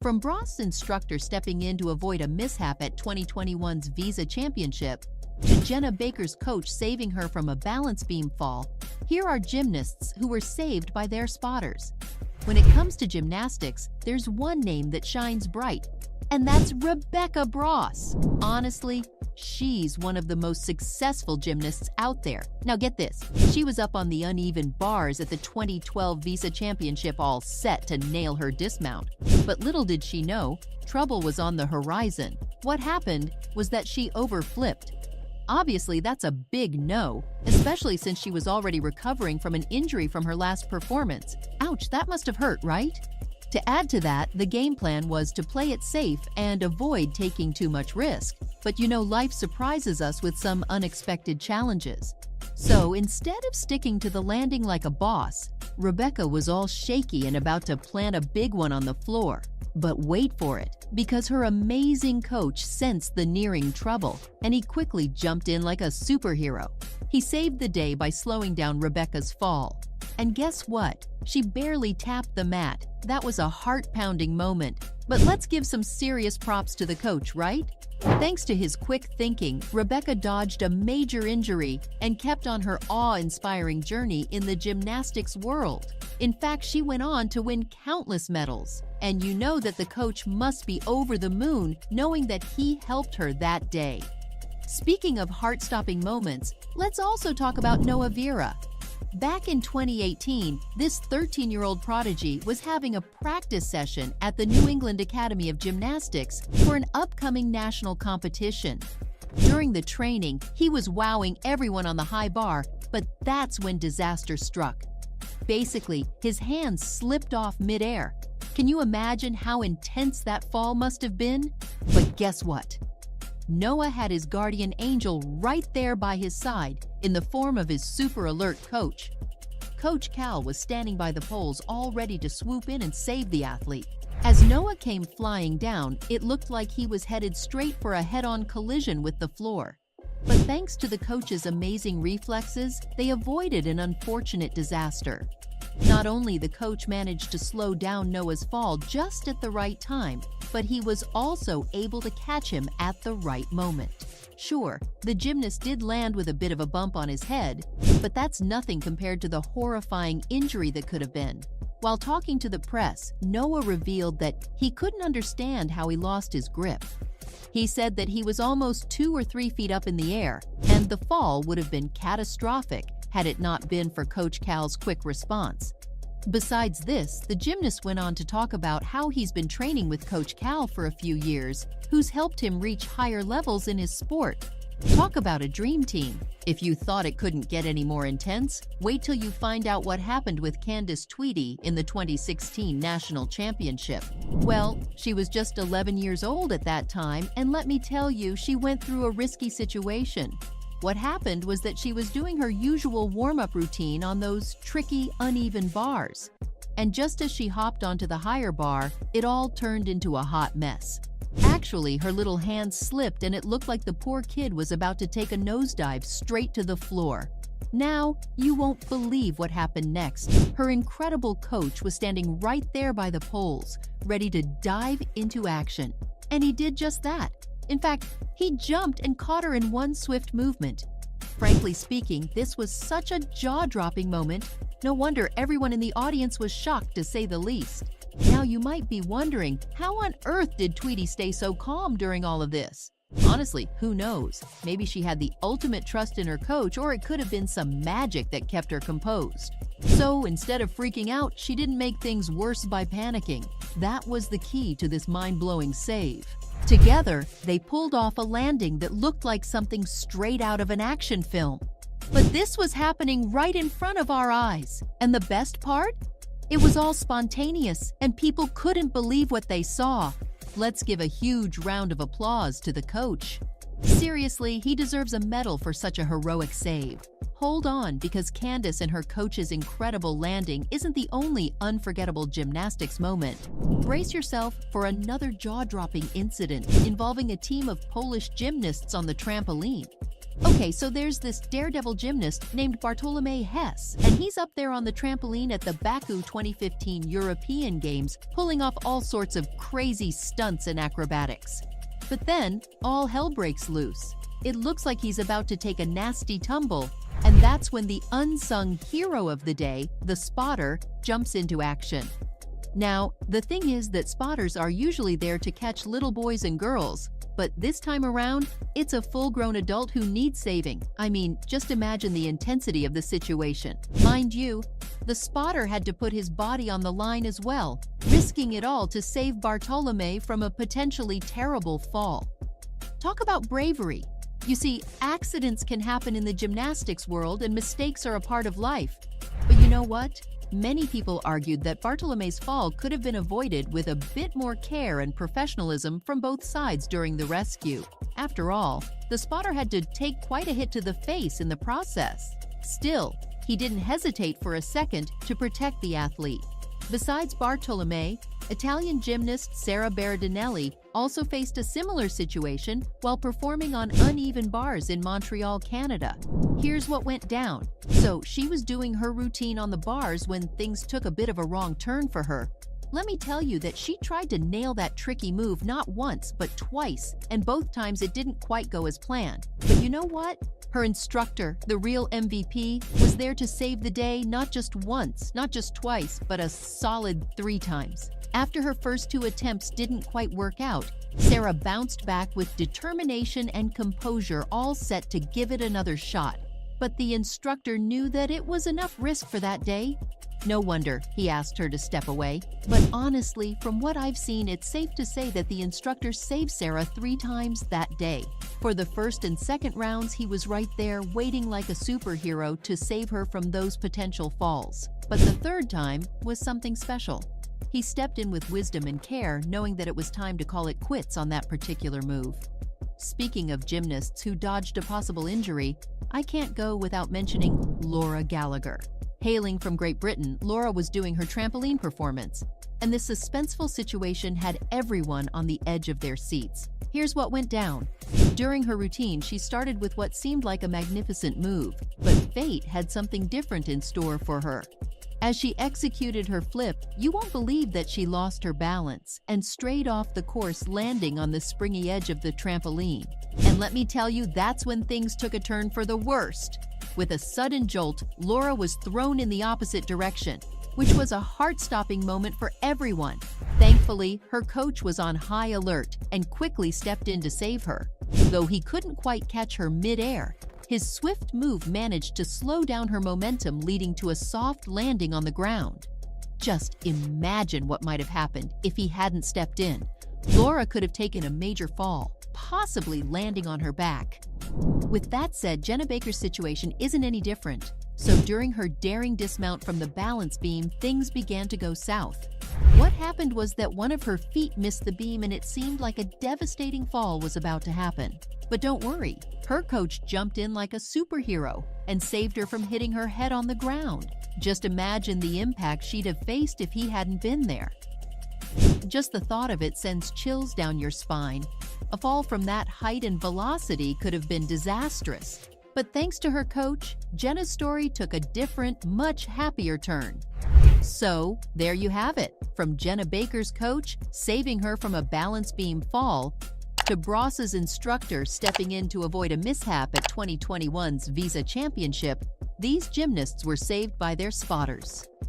From Brat's instructor stepping in to avoid a mishap at 2021's Visa Championship, to Jenna Baker's coach saving her from a balance beam fall, here are gymnasts who were saved by their spotters. When it comes to gymnastics, there's one name that shines bright, and that's Rebecca Bross. Honestly, she's one of the most successful gymnasts out there. Now get this, she was up on the uneven bars at the 2012 Visa Championship all set to nail her dismount. But little did she know, trouble was on the horizon. What happened was that she overflipped. Obviously, that's a big no, especially since she was already recovering from an injury from her last performance. Ouch, that must have hurt, right? To add to that, the game plan was to play it safe and avoid taking too much risk. But you know, life surprises us with some unexpected challenges. So instead of sticking to the landing like a boss, Rebecca was all shaky and about to plant a big one on the floor. But wait for it, because her amazing coach sensed the nearing trouble, and he quickly jumped in like a superhero. He saved the day by slowing down Rebecca's fall. And guess what? She barely tapped the mat. That was a heart-pounding moment. But let's give some serious props to the coach, right? Thanks to his quick thinking, Rebecca dodged a major injury and kept on her awe-inspiring journey in the gymnastics world. In fact, she went on to win countless medals. And you know that the coach must be over the moon knowing that he helped her that day. Speaking of heart-stopping moments, let's also talk about Vera. Back in 2018, this 13-year-old prodigy was having a practice session at the New England Academy of Gymnastics for an upcoming national competition. During the training, he was wowing everyone on the high bar, but that's when disaster struck. Basically, his hands slipped off midair. Can you imagine how intense that fall must have been? But guess what? Noah had his guardian angel right there by his side in the form of his super alert coach. Coach Cal was standing by the poles all ready to swoop in and save the athlete. As Noah came flying down, it looked like he was headed straight for a head-on collision with the floor. But thanks to the coach's amazing reflexes, they avoided an unfortunate disaster. Not only the coach managed to slow down Noah's fall just at the right time, but he was also able to catch him at the right moment. Sure, the gymnast did land with a bit of a bump on his head, but that's nothing compared to the horrifying injury that could have been. While talking to the press, Noah revealed that he couldn't understand how he lost his grip. He said that he was almost 2 or 3 feet up in the air, and the fall would have been catastrophic had it not been for Coach Cal's quick response. Besides this, the gymnast went on to talk about how he's been training with Coach Cal for a few years, who's helped him reach higher levels in his sport. Talk about a dream team. If you thought it couldn't get any more intense, wait till you find out what happened with Candace Tweety in the 2016 National Championship. Well, she was just 11 years old at that time, and let me tell you, she went through a risky situation. What happened was that she was doing her usual warm-up routine on those tricky, uneven bars. And just as she hopped onto the higher bar, it all turned into a hot mess. Actually, her little hand slipped and it looked like the poor kid was about to take a nosedive straight to the floor. Now, you won't believe what happened next. Her incredible coach was standing right there by the poles, ready to dive into action. And he did just that. In fact, he jumped and caught her in one swift movement. Frankly speaking, this was such a jaw-dropping moment. No wonder everyone in the audience was shocked, to say the least. Now you might be wondering, how on earth did Tweety stay so calm during all of this? Honestly, who knows? Maybe she had the ultimate trust in her coach, or it could have been some magic that kept her composed. So instead of freaking out, she didn't make things worse by panicking. That was the key to this mind-blowing save. Together, they pulled off a landing that looked like something straight out of an action film. But this was happening right in front of our eyes. And the best part? It was all spontaneous, and people couldn't believe what they saw. Let's give a huge round of applause to the coach. Seriously, he deserves a medal for such a heroic save. Hold on, because Candace and her coach's incredible landing isn't the only unforgettable gymnastics moment. Brace yourself for another jaw-dropping incident involving a team of Polish gymnasts on the trampoline. Okay, so there's this daredevil gymnast named Bartolome Hess, and he's up there on the trampoline at the Baku 2015 European Games, pulling off all sorts of crazy stunts and acrobatics. But then, all hell breaks loose. It looks like he's about to take a nasty tumble, and that's when the unsung hero of the day, the spotter, jumps into action. Now, the thing is that spotters are usually there to catch little boys and girls, but this time around, it's a full-grown adult who needs saving. I mean, just imagine the intensity of the situation. Mind you, the spotter had to put his body on the line as well, risking it all to save Bartolome from a potentially terrible fall. Talk about bravery. You see, accidents can happen in the gymnastics world and mistakes are a part of life. But you know what? Many people argued that Bartolome's fall could have been avoided with a bit more care and professionalism from both sides during the rescue. After all, the spotter had to take quite a hit to the face in the process. Still, he didn't hesitate for a second to protect the athlete. Besides Bartolome, Italian gymnast Bar Denelli also faced a similar situation while performing on uneven bars in Montreal, Canada. Here's what went down. So she was doing her routine on the bars when things took a bit of a wrong turn for her. Let me tell you that she tried to nail that tricky move not once, but twice, and both times it didn't quite go as planned. But you know what? Her instructor, the real MVP, was there to save the day not just once, not just twice, but a solid 3 times. After her first 2 attempts didn't quite work out, Sarah bounced back with determination and composure, all set to give it another shot. But the instructor knew that it was enough risk for that day. No wonder he asked her to step away. But honestly, from what I've seen, it's safe to say that the instructor saved Sarah 3 times that day. For the first and second rounds, he was right there, waiting like a superhero to save her from those potential falls. But the third time was something special. He stepped in with wisdom and care, knowing that it was time to call it quits on that particular move. Speaking of gymnasts who dodged a possible injury, I can't go without mentioning Laura Gallagher. Hailing from Great Britain, Laura was doing her trampoline performance, and this suspenseful situation had everyone on the edge of their seats. Here's what went down. During her routine, she started with what seemed like a magnificent move, but fate had something different in store for her. As she executed her flip, you won't believe that she lost her balance and strayed off the course, landing on the springy edge of the trampoline. And let me tell you, that's when things took a turn for the worst. With a sudden jolt, Laura was thrown in the opposite direction, which was a heart-stopping moment for everyone. Thankfully, her coach was on high alert and quickly stepped in to save her. Though he couldn't quite catch her mid-air, his swift move managed to slow down her momentum, leading to a soft landing on the ground. Just imagine what might have happened if he hadn't stepped in. Laura could have taken a major fall, possibly landing on her back. With that said, Jenna Baker's situation isn't any different. So during her daring dismount from the balance beam, things began to go south. What happened was that one of her feet missed the beam and it seemed like a devastating fall was about to happen. But don't worry, her coach jumped in like a superhero and saved her from hitting her head on the ground. Just imagine the impact she'd have faced if he hadn't been there. Just the thought of it sends chills down your spine. A fall from that height and velocity could have been disastrous. But thanks to her coach, Jenna's story took a different, much happier turn. So, there you have it. From Jenna Baker's coach saving her from a balance beam fall, to Bross's instructor stepping in to avoid a mishap at 2021's Visa Championship, these gymnasts were saved by their spotters.